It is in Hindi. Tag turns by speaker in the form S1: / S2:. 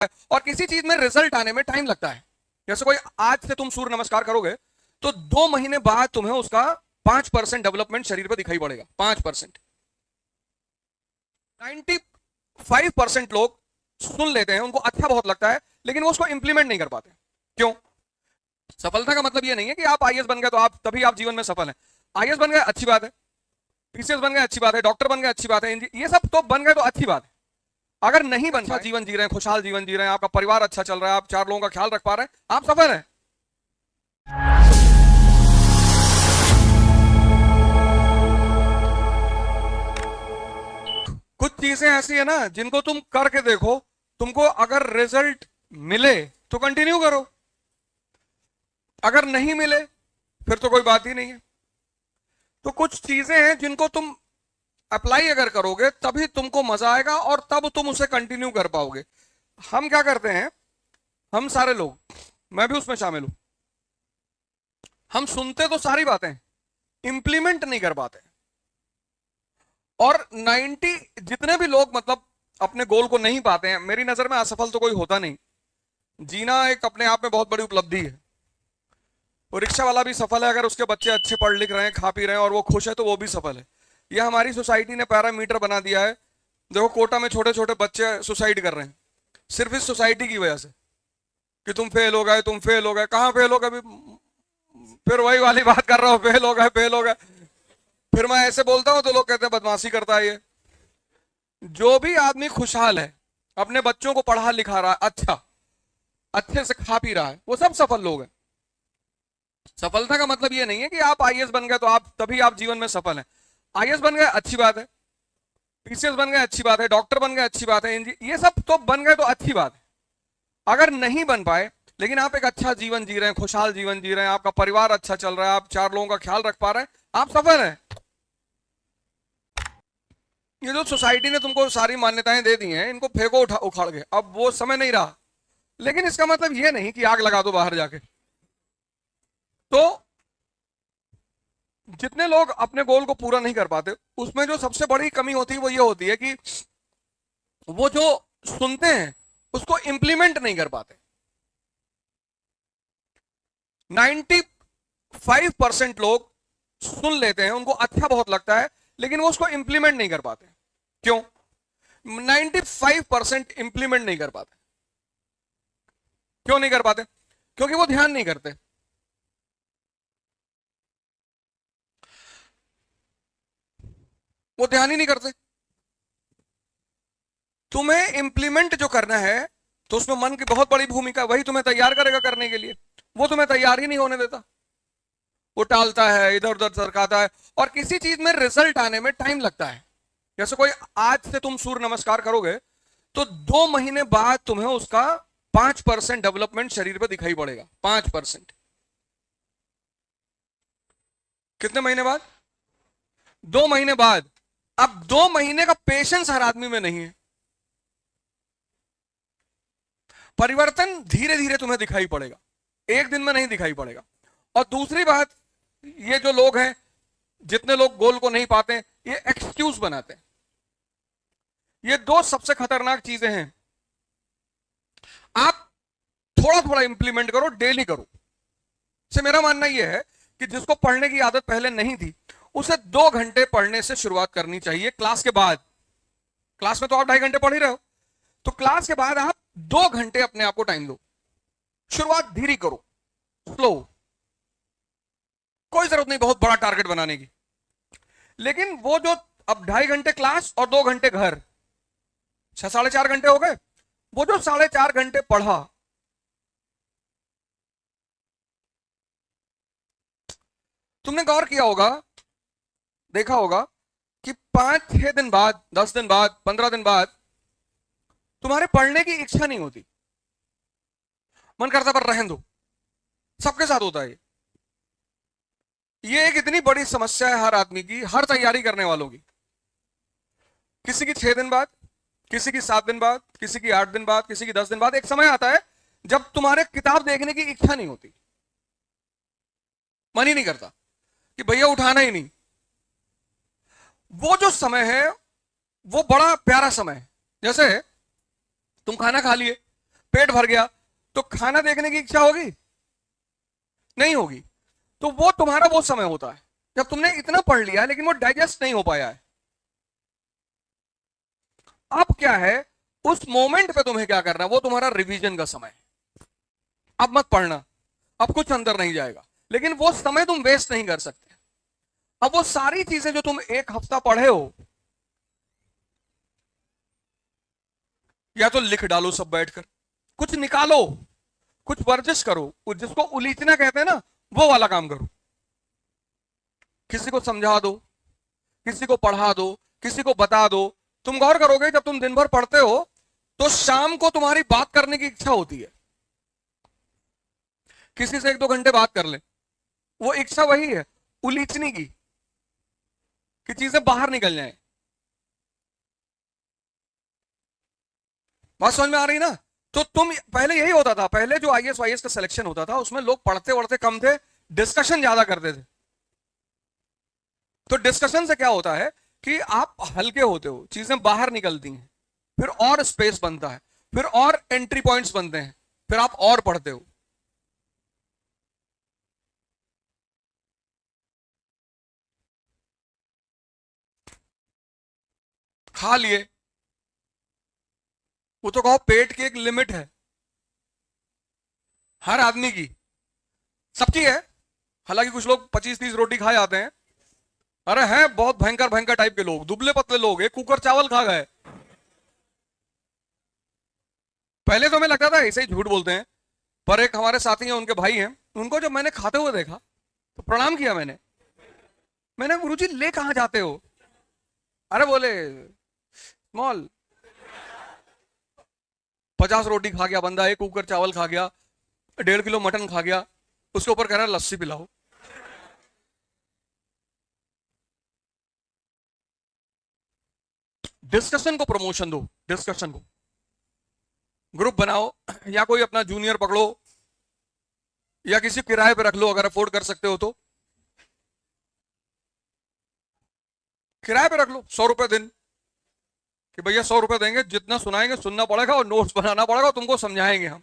S1: और किसी चीज में रिजल्ट आने में टाइम लगता है। जैसे कोई आज से तुम सूर्य नमस्कार करोगे तो 2 महीने बाद तुम्हें उसका 5% डेवलपमेंट शरीर पर दिखाई पड़ेगा। 5%। 95% लोग सुन लेते हैं, उनको अच्छा बहुत लगता है, लेकिन वो उसको इंप्लीमेंट नहीं कर पाते। क्यों? सफलता का मतलब ये नहीं है कि आप आईएएस बन गए तो आप तभी आप जीवन में सफल हैं। आईएएस बन गए अच्छी बात है, पीसीएस बन गए अच्छी बात है, डॉक्टर बन गए अच्छी बात है, ये सब तो बन गए तो अच्छी बात है। अगर नहीं बन पाए, जीवन जी रहे हैं, खुशहाल जीवन जी रहे हैं, आपका परिवार अच्छा चल रहा है, आप 4 लोगों का ख्याल रख पा रहे हैं, आप सफल हैं। कुछ चीजें ऐसी है ना जिनको तुम करके देखो, तुमको अगर रिजल्ट मिले तो कंटिन्यू करो, अगर नहीं मिले फिर तो कोई बात ही नहीं है। तो कुछ चीजें हैं जिनको तुम अप्लाई अगर करोगे तभी तुमको मजा आएगा और तब तुम उसे कंटिन्यू कर पाओगे। हम क्या करते हैं, हम सारे लोग, मैं भी उसमें शामिल हूं, हम सुनते तो सारी बातें, इंप्लीमेंट नहीं कर पाते। और 90 जितने भी लोग मतलब अपने गोल को नहीं पाते हैं, मेरी नजर में असफल तो कोई होता नहीं। जीना एक अपने आप में बहुत बड़ी उपलब्धि है। वो रिक्शा वाला भी सफल है अगर उसके बच्चे अच्छे पढ़ लिख रहे हैं, खा पी रहे हैं और वो खुश है, तो वो भी सफल है। यह हमारी सोसाइटी ने पैरामीटर बना दिया है। देखो कोटा में छोटे छोटे बच्चे सुसाइड कर रहे हैं सिर्फ इस सोसाइटी की वजह से कि तुम फेल हो गए, तुम फेल हो गए। कहां फेल हो गए? फिर वही वाली बात कर रहा हूं, फेल हो गए, फेल हो गए। फिर मैं ऐसे बोलता हूं तो लोग कहते हैं बदमाशी करता है ये। जो भी आदमी खुशहाल है, अपने बच्चों को पढ़ा लिखा रहा है, अच्छा अच्छे से खा पी रहा है, वो सब सफल लोग हैं। सफलता का मतलब ये नहीं है कि आप आईएएस बन गए तो आप तभी आप जीवन में सफल हैं। आईएएस बन गए अच्छी बात है, पीसीएस बन गए अच्छी बात है, डॉक्टर बन गए अच्छी बात है, ये सब तो बन गए तो अच्छी बात है। अगर नहीं बन पाए लेकिन आप एक अच्छा जीवन जी रहे हैं, खुशहाल जीवन जी रहे हैं, आपका परिवार अच्छा चल रहा है, आप 4 लोगों का ख्याल रख पा रहे हैं, आप सफल हैं। ये जो सोसाइटी ने तुमको सारी मान्यताएं दे दी हैं, इनको फेंको उखाड़ के, अब वो समय नहीं रहा। लेकिन इसका मतलब ये नहीं कि आग लगा दो बाहर जाके। तो जितने लोग अपने गोल को पूरा नहीं कर पाते, उसमें जो सबसे बड़ी कमी होती है वो ये होती है कि वो जो सुनते हैं उसको इंप्लीमेंट नहीं कर पाते। 95% लोग सुन लेते हैं, उनको अच्छा बहुत लगता है, लेकिन वो उसको इंप्लीमेंट नहीं कर पाते। क्यों? 95% इंप्लीमेंट नहीं कर पाते। क्यों नहीं कर पाते? क्योंकि वो ध्यान नहीं करते। वो ध्यान ही नहीं करते। तुम्हें इंप्लीमेंट जो करना है तो उसमें मन की बहुत बड़ी भूमिका, वही तुम्हें तैयार करेगा करने के लिए। वो तुम्हें तैयार ही नहीं होने देता, वो टालता है, इधर उधर सरकाता है। और किसी चीज में रिजल्ट आने में टाइम लगता है। जैसे कोई आज से तुम सूर्य नमस्कार करोगे तो 2 महीने बाद तुम्हें उसका 5% डेवलपमेंट शरीर पर दिखाई पड़ेगा। 5%। कितने महीने बाद? 2 महीने बाद। अब 2 महीने का पेशेंस हर आदमी में नहीं है। परिवर्तन धीरे धीरे तुम्हें दिखाई पड़ेगा, एक दिन में नहीं दिखाई पड़ेगा। और दूसरी बात, ये जो लोग हैं, जितने लोग गोल को नहीं पाते, ये एक्सक्यूज बनाते हैं। ये दो सबसे खतरनाक चीजें हैं। आप थोड़ा थोड़ा इंप्लीमेंट करो, डेली करो। से मेरा मानना यह है कि जिसको पढ़ने की आदत पहले नहीं थी, उसे 2 घंटे पढ़ने से शुरुआत करनी चाहिए क्लास के बाद। क्लास में तो आप 2.5 घंटे पढ़ ही रहे हो, तो क्लास के बाद आप 2 घंटे अपने आप को टाइम दो। शुरुआत धीरे करो, स्लो। कोई जरूरत नहीं बहुत बड़ा टारगेट बनाने की। लेकिन वो जो अब 2.5 घंटे क्लास और 2 घंटे घर, 4.5 घंटे हो गए। वो जो 4.5 घंटे पढ़ा, तुमने गौर किया होगा, देखा होगा कि 5-6 दिन बाद, 10 दिन बाद, 15 दिन बाद तुम्हारे पढ़ने की इच्छा नहीं होती, मन करता पर रहने दो। सबके साथ होता है ये एक इतनी बड़ी समस्या है हर आदमी की, हर तैयारी करने वालों की। किसी की 6 दिन बाद, किसी की 7 दिन बाद, किसी की 8 दिन बाद, किसी की 10 दिन बाद। एक समय आता है जब तुम्हारे किताब देखने की इच्छा नहीं होती, मन ही नहीं करता कि भैया उठाना ही नहीं। वो जो समय है वो बड़ा प्यारा समय है। जैसे तुम खाना खा लिए, पेट भर गया तो खाना देखने की इच्छा होगी? नहीं होगी। तो वो तुम्हारा वो समय होता है जब तुमने इतना पढ़ लिया लेकिन वो डाइजेस्ट नहीं हो पाया है। अब क्या है, उस मोमेंट पे तुम्हें क्या करना है, वो तुम्हारा रिवीजन का समय है। अब मत पढ़ना, अब कुछ अंदर नहीं जाएगा, लेकिन वो समय तुम वेस्ट नहीं कर सकते। अब वो सारी चीजें जो तुम एक हफ्ता पढ़े हो, या तो लिख डालो सब बैठकर, कुछ निकालो, कुछ वर्जिश करो, जिसको उलीचना कहते हैं ना, वो वाला काम करो। किसी को समझा दो, किसी को पढ़ा दो, किसी को बता दो। तुम गौर करोगे जब तुम दिन भर पढ़ते हो तो शाम को तुम्हारी बात करने की इच्छा होती है, किसी से 1-2 घंटे बात कर ले। वो इच्छा वही है उलीचनी की, कि चीजें बाहर निकल जाएं। बात समझ में आ रही ना? तो तुम पहले यही होता था, पहले जो आईएएस वाईएएस का सिलेक्शन होता था उसमें लोग पढ़ते वढ़ते कम थे, डिस्कशन ज्यादा करते थे। तो डिस्कशन से क्या होता है कि आप हल्के होते हो, चीजें बाहर निकलती हैं, फिर और स्पेस बनता है, फिर और एंट्री पॉइंट्स बनते हैं, फिर आप और पढ़ते हो। खा लिए, वो तो कहो पेट की एक लिमिट है हर आदमी की, सबकी है। हालांकि कुछ लोग 25-30 रोटी खा जाते हैं, अरे हैं बहुत भयंकर भयंकर टाइप के लोग, दुबले पतले लोग, एक कुकर चावल खा गए। पहले तो हमें लगता था ऐसे ही झूठ बोलते हैं, पर एक हमारे साथी हैं, उनके भाई हैं, उनको जब मैंने खाते हुए देखा तो प्रणाम किया मैंने। मैंने, गुरुजी ले कहां जाते हो? अरे बोले स्मॉल, 50 रोटी खा गया बंदा, एक कुकर चावल खा गया, 1.5 किलो मटन खा गया, उसके ऊपर कह रहा है लस्सी पिलाओ। डिस्कशन को प्रमोशन दो, डिस्कशन को ग्रुप बनाओ, या कोई अपना जूनियर पकड़ो, या किसी किराए पे रख लो अगर अफोर्ड कर सकते हो तो। किराए पे रख लो 100 रुपए दिन, कि भैया 100 रुपए देंगे, जितना सुनाएंगे सुनना पड़ेगा और नोट्स बनाना पड़ेगा और तुमको समझाएंगे हम।